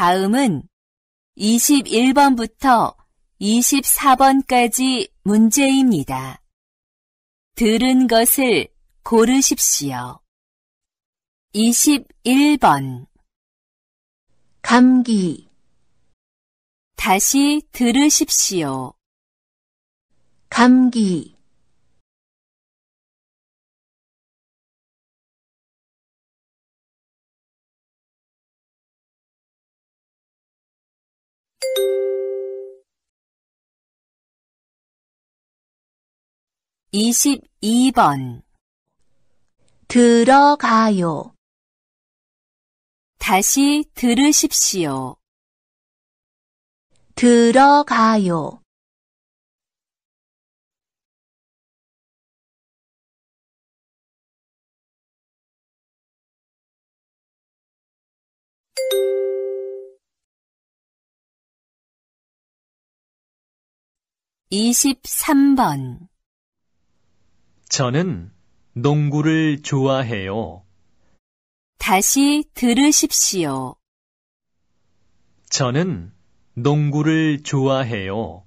다음은 21번부터 24번까지 문제입니다. 들은 것을 고르십시오. 21번. 감기, 다시 들으십시오. 감기, 22번. 들어가요, 다시 들으십시오. 들어가요, 23번. 저는 농구를 좋아해요. 다시 들으십시오. 저는 농구를 좋아해요.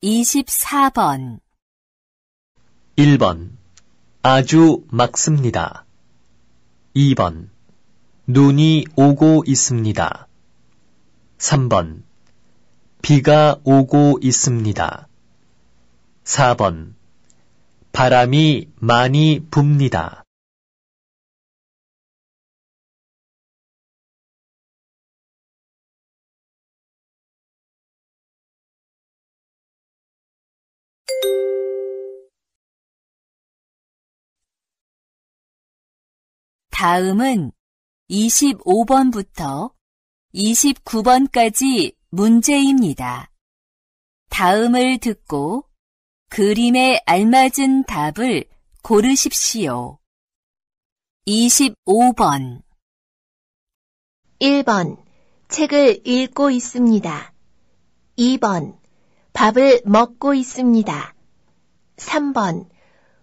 24번. 1번. 아주 맑습니다. 2번. 눈이 오고 있습니다. 3번. 비가 오고 있습니다. 4번. 바람이 많이 붑니다. '다음은 25번부터 29번까지 문제입니다. 다음을 듣고 그림에 알맞은 답을 고르십시오. 25번. 1번, 책을 읽고 있습니다. 2번, 밥을 먹고 있습니다. 3번,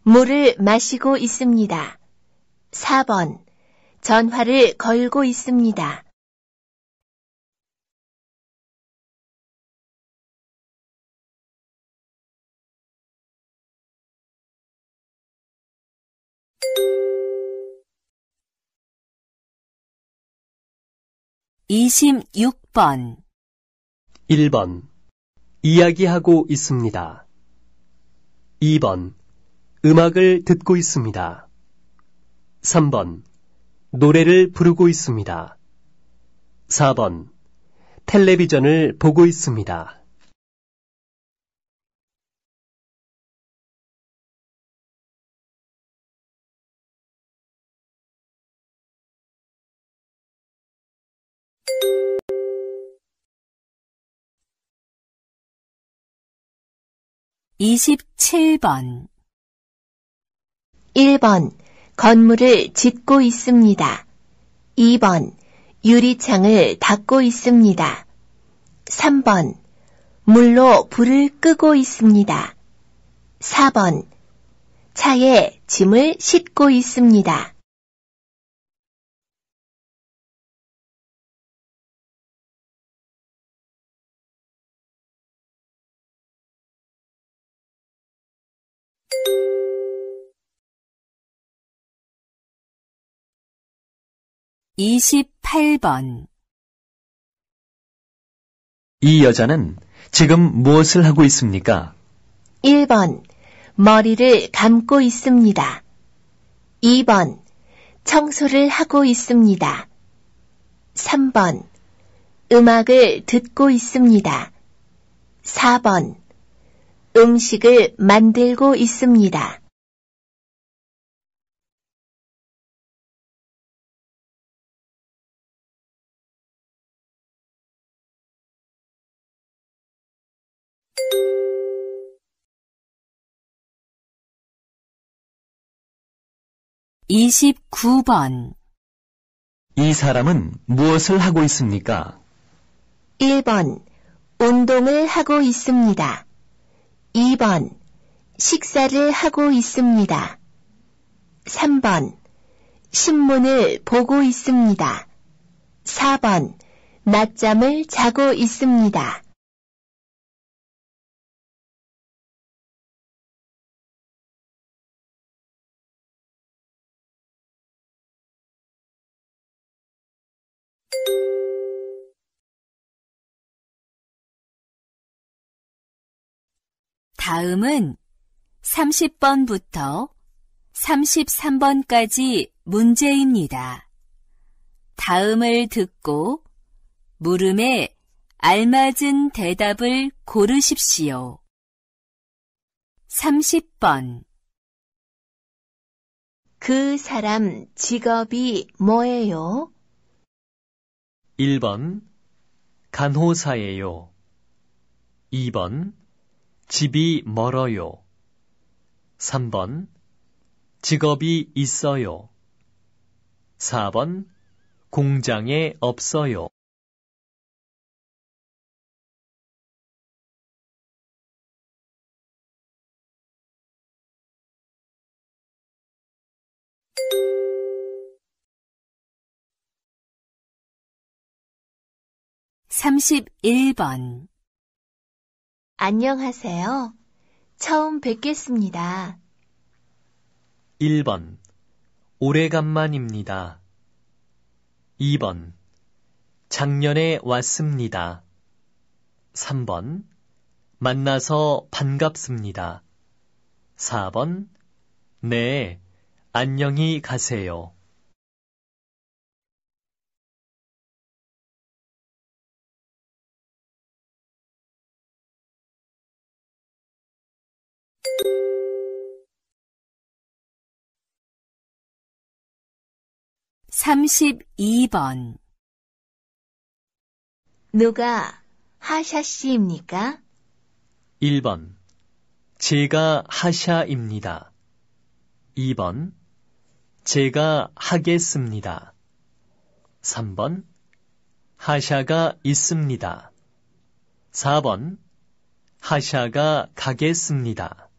물을 마시고 있습니다. 4번, 전화를 걸고 있습니다. 26번. 1번. 이야기하고 있습니다. 2번. 음악을 듣고 있습니다. 3번. 노래를 부르고 있습니다. 4번. 텔레비전을 보고 있습니다. 27번. 1번, 건물을 짓고 있습니다. 2번, 유리창을 닫고 있습니다. 3번, 물로 불을 끄고 있습니다. 4번, 차에 짐을 싣고 있습니다. 28번. 이 여자는 지금 무엇을 하고 있습니까? 1번, 머리를 감고 있습니다. 2번, 청소를 하고 있습니다. 3번, 음악을 듣고 있습니다. 4번, 음식을 만들고 있습니다. 29번. 이 사람은 무엇을 하고 있습니까? 1번 운동을 하고 있습니다. 2번 식사를 하고 있습니다. 3번 신문을 보고 있습니다. 4번 낮잠을 자고 있습니다. 다음은 30번부터 33번까지 문제입니다. 다음을 듣고 물음에 알맞은 대답을 고르십시오. 30번. 그 사람 직업이 뭐예요? 1번 간호사예요. 2번 집이 멀어요. 3번 직업이 있어요. 4번 공장에 없어요. (31번) 안녕하세요. 처음 뵙겠습니다. 1번 오래간만입니다. 2번 작년에 왔습니다. 3번 만나서 반갑습니다. 4번 네, 안녕히 가세요. (32번) 누가 하샤 씨입니까? 1번 제가 하샤입니다. 2번 제가 하겠습니다. 3번 하샤가 있습니다. 4번 하샤가 가겠습니다.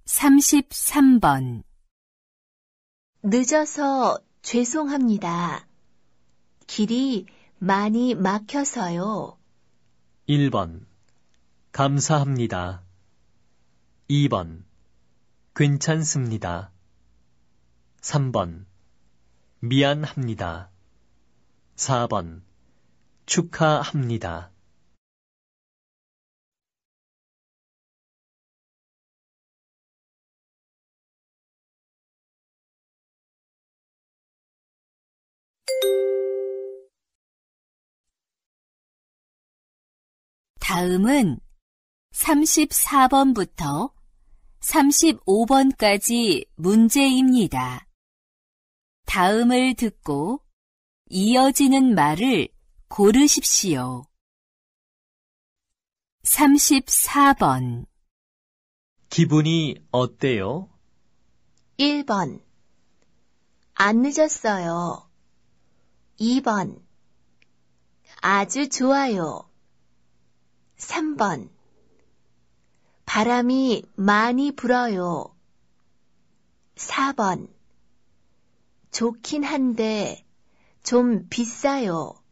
(33번) 늦어서 죄송합니다. 길이 많이 막혀서요. 1번 감사합니다. 2번 괜찮습니다. 3번 미안합니다. 4번 축하합니다. 다음은 34번부터 35번까지 문제입니다. 다음을 듣고 이어지는 말을 고르십시오. 34번. 기분이 어때요? 1번 안 늦었어요. 2번 아주 좋아요. 3번 바람이 많이 불어요. 4번 좋긴 한데 좀 비싸요.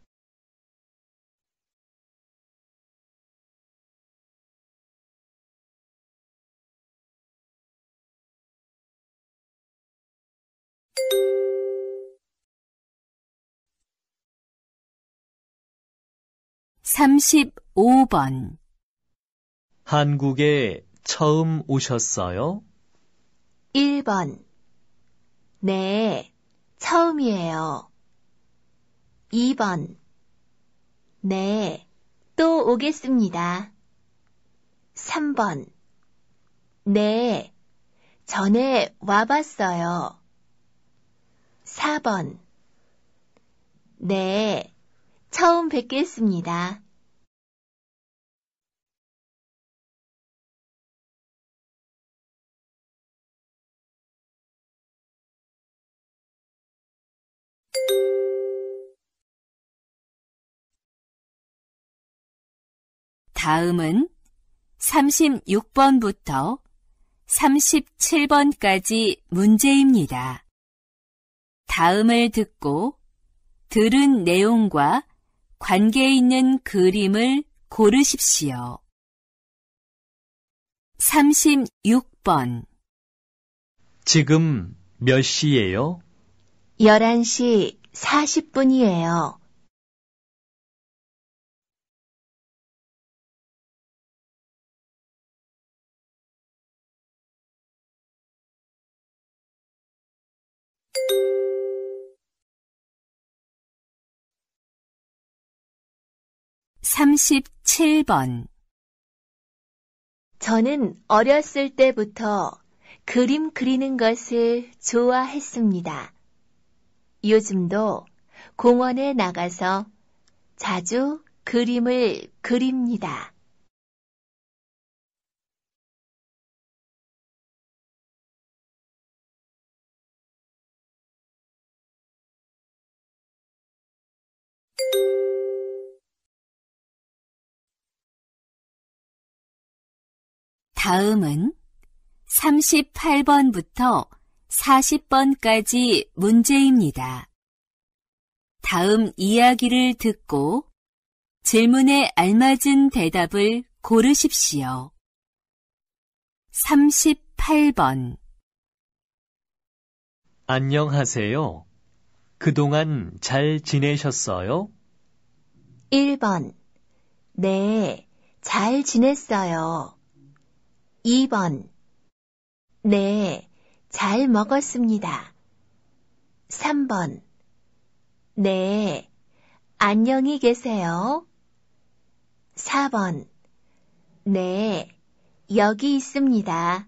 (35번) 한국에 처음 오셨어요? 1번 네, 처음이에요. 2번 네, 또 오겠습니다. 3번 네, 전에 와봤어요. 4번 네, 처음 뵙겠습니다. 다음은 36번부터 37번까지 문제입니다. 다음을 듣고 들은 내용과 관계 있는 그림을 고르십시오. 36번. 지금 몇 시예요? 11시 40분이에요. 37번. 저는 어렸을 때부터 그림 그리는 것을 좋아했습니다. 요즘도 공원에 나가서 자주 그림을 그립니다. '다음은 38번부터 40번까지 문제입니다. 다음 이야기를 듣고 질문에 알맞은 대답을 고르십시오. 38번. 안녕하세요. 그동안 잘 지내셨어요? 1번. 네, 잘 지냈어요. 2번. 네, 잘 먹었습니다. 3번. 네, 안녕히 계세요. 4번. 네, 여기 있습니다.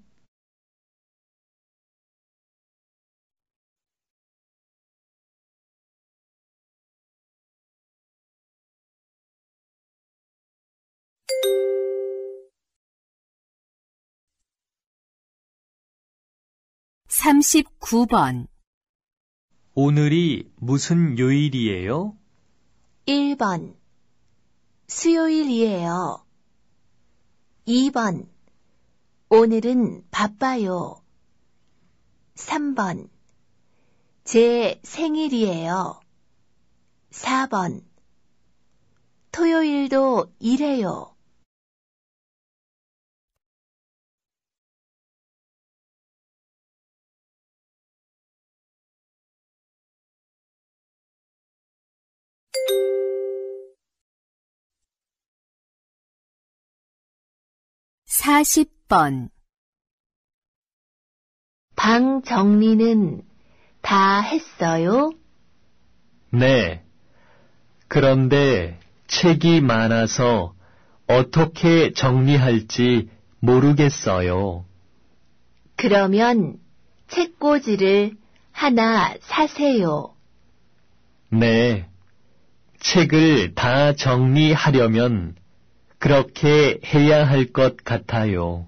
39번. 오늘이 무슨 요일이에요? 1번. 수요일이에요. 2번. 오늘은 바빠요. 3번. 제 생일이에요. 4번. 토요일도 일해요. 40번. 방 정리는 다 했어요? 네. 그런데 책이 많아서 어떻게 정리할지 모르겠어요. 그러면 책꽂이를 하나 사세요. 네. 책을 다 정리하려면 그렇게 해야 할 것 같아요.